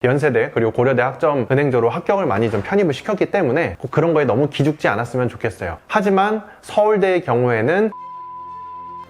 연세대 그리고 고려대 학점은행제로 합격을 많이 좀 편입을 시켰기 때문에 꼭 그런 거에 너무 기죽지 않았으면 좋겠어요. 하지만 서울대의 경우에는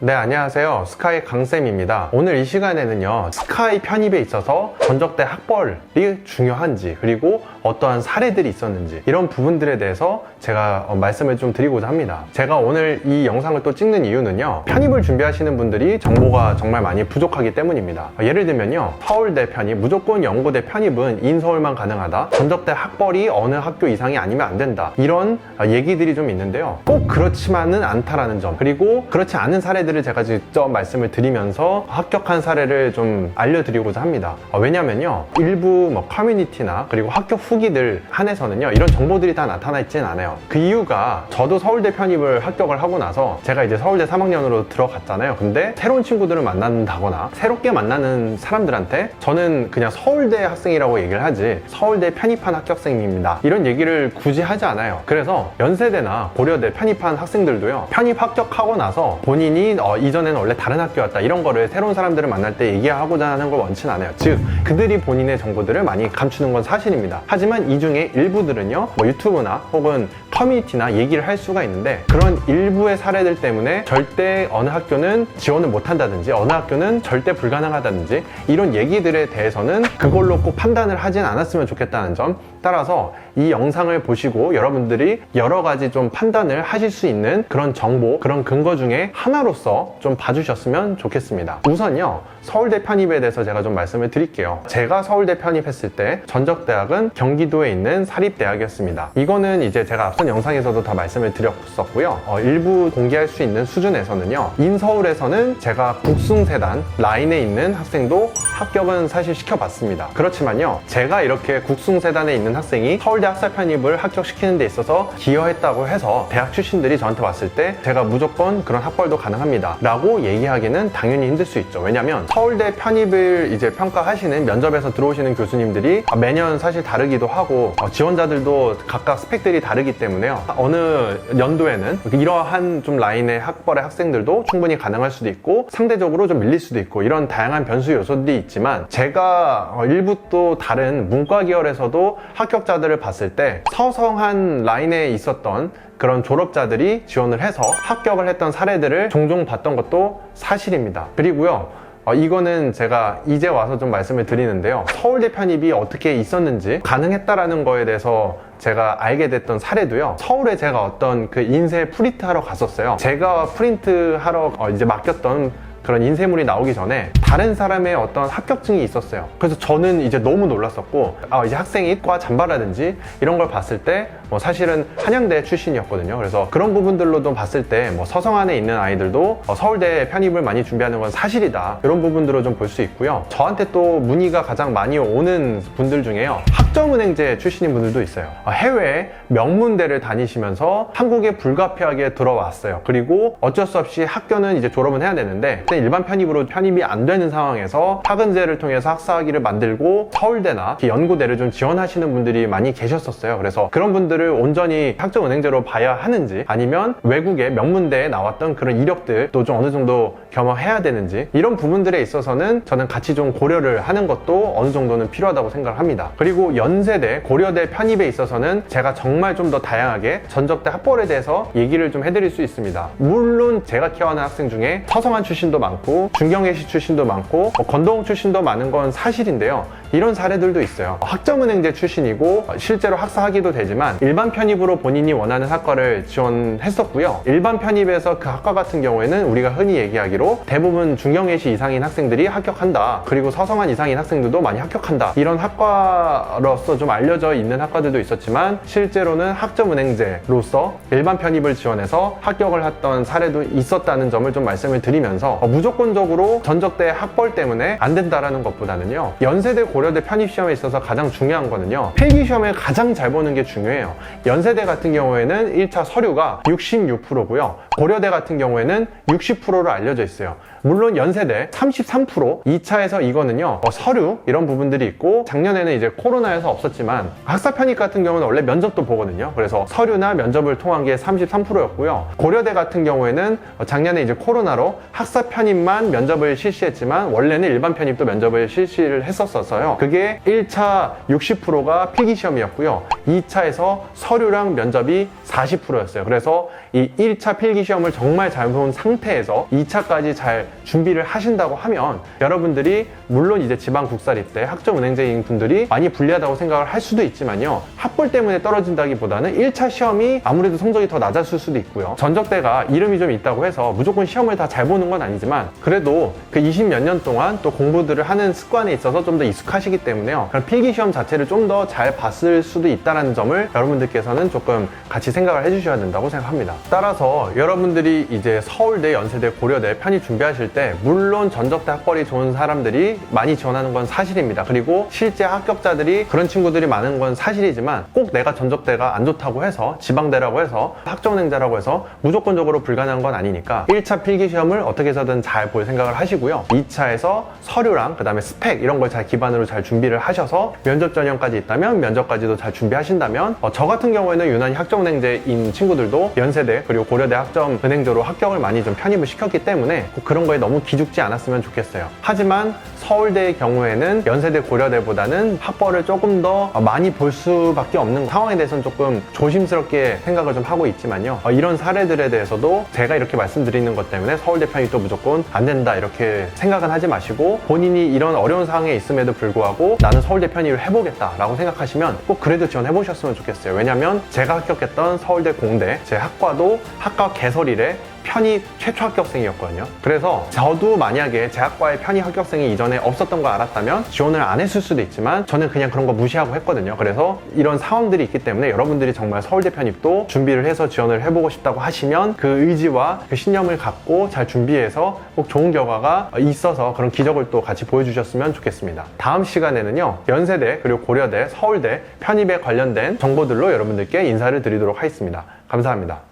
네, 안녕하세요. 스카이 강쌤입니다. 오늘 이 시간에는요, 스카이 편입에 있어서 전적대 학벌이 중요한지, 그리고 어떠한 사례들이 있었는지, 이런 부분들에 대해서 제가 말씀을 좀 드리고자 합니다. 제가 오늘 이 영상을 또 찍는 이유는요, 편입을 준비하시는 분들이 정보가 정말 많이 부족하기 때문입니다. 예를 들면요, 서울대 편입, 무조건 연고대 편입은 인서울만 가능하다, 전적대 학벌이 어느 학교 이상이 아니면 안 된다, 이런 얘기들이 좀 있는데요, 꼭 그렇지만은 않다라는 점, 그리고 그렇지 않은 사례들을 제가 직접 말씀을 드리면서 합격한 사례를 좀 알려드리고자 합니다. 왜냐면요, 일부 커뮤니티나 그리고 학교 후기들 한해서는요, 이런 정보들이 다 나타나 있진 않아요. 그 이유가, 저도 서울대 편입을 합격을 하고 나서 제가 이제 서울대 3학년으로 들어갔잖아요. 근데 새로운 친구들을 만난다거나 새롭게 만나는 사람들한테 저는 그냥 서울대 학생이라고 얘기를 하지, 서울대 편입한 합격생입니다, 이런 얘기를 굳이 하지 않아요. 그래서 연세대나 고려대 편입한 학생들도요, 편입 합격하고 나서 본인이 이전에는 원래 다른 학교였다, 이런 거를 새로운 사람들을 만날 때 얘기하고자 하는 걸 원치는 않아요. 즉, 그들이 본인의 정보들을 많이 감추는 건 사실입니다. 하지만 이 중에 일부들은요, 유튜브나 혹은 커뮤니티나 얘기를 할 수가 있는데, 그런 일부의 사례들 때문에 절대 어느 학교는 지원을 못한다든지 어느 학교는 절대 불가능하다든지, 이런 얘기들에 대해서는 그걸로 꼭 판단을 하진 않았으면 좋겠다는 점, 따라서 이 영상을 보시고 여러분들이 여러 가지 좀 판단을 하실 수 있는 그런 정보, 그런 근거 중에 하나로서 좀 봐주셨으면 좋겠습니다. 우선요, 서울대 편입에 대해서 제가 좀 말씀을 드릴게요. 제가 서울대 편입했을 때 전적대학은 경기도에 있는 사립대학이었습니다. 이거는 이제 제가 앞선 영상에서도 다 말씀을 드렸었고요, 일부 공개할 수 있는 수준에서는요, 인서울에서는 제가 국숭세단 라인에 있는 학생도 합격은 사실 시켜봤습니다. 그렇지만요, 제가 이렇게 국숭세단에 있는 학생이 서울대 학사 편입을 합격시키는 데 있어서 기여했다고 해서 대학 출신들이 저한테 왔을 때 제가 무조건 그런 학벌도 가능합니다 라고 얘기하기는 당연히 힘들 수 있죠. 왜냐면 서울대 편입을 이제 평가하시는 면접에서 들어오시는 교수님들이 매년 사실 다르기도 하고, 지원자들도 각각 스펙들이 다르기 때문에요, 어느 연도에는 이러한 좀 라인의 학벌의 학생들도 충분히 가능할 수도 있고, 상대적으로 좀 밀릴 수도 있고, 이런 다양한 변수 요소들이 있지만, 제가 일부 또 다른 문과 계열에서도 합격자들을 봤을 때 서성한 라인에 있었던 그런 졸업자들이 지원을 해서 합격을 했던 사례들을 종종 봤던 것도 사실입니다. 그리고요, 이거는 제가 이제 와서 좀 말씀을 드리는데요, 서울대 편입이 어떻게 있었는지, 가능했다라는 거에 대해서 제가 알게 됐던 사례도요, 서울에 제가 어떤 그 인쇄 프린트 하러 갔었어요. 제가 프린트 하러 이제 맡겼던 그런 인쇄물이 나오기 전에 다른 사람의 어떤 합격증이 있었어요. 그래서 저는 이제 너무 놀랐었고, 이제 학생이 과 잠바라든지 이런 걸 봤을 때 사실은 한양대 출신이었거든요. 그래서 그런 부분들로도 봤을 때 서성안에 있는 아이들도 서울대 편입을 많이 준비하는 건 사실이다, 이런 부분들을 좀 볼 수 있고요. 저한테 또 문의가 가장 많이 오는 분들 중에요, 학점은행제 출신인 분들도 있어요. 해외에 명문대를 다니시면서 한국에 불가피하게 들어왔어요. 그리고 어쩔 수 없이 학교는 이제 졸업은 해야 되는데 일반 편입으로 편입이 안 되는 상황에서 학은제를 통해서 학사학위를 만들고 서울대나 연고대를 좀 지원하시는 분들이 많이 계셨었어요. 그래서 그런 분들을 온전히 학점은행제로 봐야 하는지, 아니면 외국의 명문대에 나왔던 그런 이력들도 좀 어느 정도 겸허해야 되는지, 이런 부분들에 있어서는 저는 같이 좀 고려를 하는 것도 어느 정도는 필요하다고 생각을 합니다. 그리고 연세대, 고려대 편입에 있어서는 제가 정말 좀 더 다양하게 전적대 학벌에 대해서 얘기를 좀 해드릴 수 있습니다. 물론 제가 키워하는 학생 중에 서성한 출신도 많고 중경예시 출신도 많고 건동 출신도 많은 건 사실인데요, 이런 사례들도 있어요. 학점은행제 출신이고 실제로 학사학위도 되지만 일반 편입으로 본인이 원하는 학과를 지원했었고요, 일반 편입에서 그 학과 같은 경우에는 우리가 흔히 얘기하기로 대부분 중경예시 이상인 학생들이 합격한다, 그리고 서성한 이상인 학생들도 많이 합격한다, 이런 학과로서 좀 알려져 있는 학과들도 있었지만, 실제로는 학점은행제로서 일반 편입을 지원해서 합격을 했던 사례도 있었다는 점을 좀 말씀을 드리면서, 무조건적으로 전적대 학벌 때문에 안 된다라는 것보다는요, 연세대, 고려대 편입시험에 있어서 가장 중요한 거는요, 필기시험을 가장 잘 보는 게 중요해요. 연세대 같은 경우에는 1차 서류가 66%고요, 고려대 같은 경우에는 60%로 알려져 있어요. 물론 연세대 33%, 2차에서 이거는요, 서류 이런 부분들이 있고, 작년에는 이제 코로나여서 없었지만 학사 편입 같은 경우는 원래 면접도 보거든요. 그래서 서류나 면접을 통한 게 33%였고요. 고려대 같은 경우에는 작년에 이제 코로나로 학사 편입만 면접을 실시했지만 원래는 일반 편입도 면접을 실시를 했었어요. 그게 1차 60%가 필기시험이었고요. 2차에서 서류랑 면접이 40%였어요. 그래서 이 1차 필기시험을 정말 잘 본 상태에서 2차까지 잘 준비를 하신다고 하면 여러분들이 물론 이제 지방 국사립 때 학점은행제인 분들이 많이 불리하다고 생각을 할 수도 있지만요, 학벌 때문에 떨어진다기보다는 1차 시험이 아무래도 성적이 더 낮았을 수도 있고요. 전적대가 이름이 좀 있다고 해서 무조건 시험을 다 잘 보는 건 아니지만 그래도 그 20몇 년 동안 또 공부들을 하는 습관에 있어서 좀 더 익숙하시기 때문에요, 그런 필기시험 자체를 좀 더 잘 봤을 수도 있다는 점을 여러분들께서는 조금 같이 생각을 해주셔야 된다고 생각합니다. 따라서 여러분들이 이제 서울대, 연세대, 고려대 편입 준비하실 때 물론 전적대 학벌이 좋은 사람들이 많이 지원하는 건 사실입니다. 그리고 실제 합격자들이 그런 친구들이 많은 건 사실이지만 꼭 내가 전적대가 안 좋다고 해서 지방대라고 해서 학점은행자라고 해서 무조건적으로 불가능한 건 아니니까 1차 필기시험을 어떻게 해서든 잘 볼 생각을 하시고요. 2차에서 서류랑 그 다음에 스펙 이런 걸 잘 기반으로 잘 준비를 하셔서 면접 전형까지 있다면 면접까지도 잘 준비하신다면 저 같은 경우에는 유난히 학점은행제인 친구들도 연세대 그리고 고려대 학점은행제로 합격을 많이 좀 편입을 시켰기 때문에 꼭 그런 거에 너무 기죽지 않았으면 좋겠어요. 하지만 서울대의 경우에는 연세대, 고려대보다는 학벌을 조금 더 많이 볼 수밖에 없는 상황에 대해서는 조금 조심스럽게 생각을 좀 하고 있지만요, 이런 사례들에 대해서도 제가 이렇게 말씀드리는 것 때문에 서울대 편입도 무조건 안 된다 이렇게 생각은 하지 마시고, 본인이 이런 어려운 상황에 있음에도 불구하고 나는 서울대 편입을 해보겠다 라고 생각하시면 꼭 그래도 지원해 보셨으면 좋겠어요. 왜냐면 제가 합격했던 서울대 공대 제 학과도 학과 개설일에 편입 최초 합격생이었거든요. 그래서 저도 만약에 제 학과에 편입 합격생이 이전에 없었던 거 알았다면 지원을 안 했을 수도 있지만 저는 그냥 그런 거 무시하고 했거든요. 그래서 이런 상황들이 있기 때문에 여러분들이 정말 서울대 편입도 준비를 해서 지원을 해보고 싶다고 하시면 그 의지와 그 신념을 갖고 잘 준비해서 꼭 좋은 결과가 있어서 그런 기적을 또 같이 보여주셨으면 좋겠습니다. 다음 시간에는요, 연세대 그리고 고려대, 서울대 편입에 관련된 정보들로 여러분들께 인사를 드리도록 하겠습니다. 감사합니다.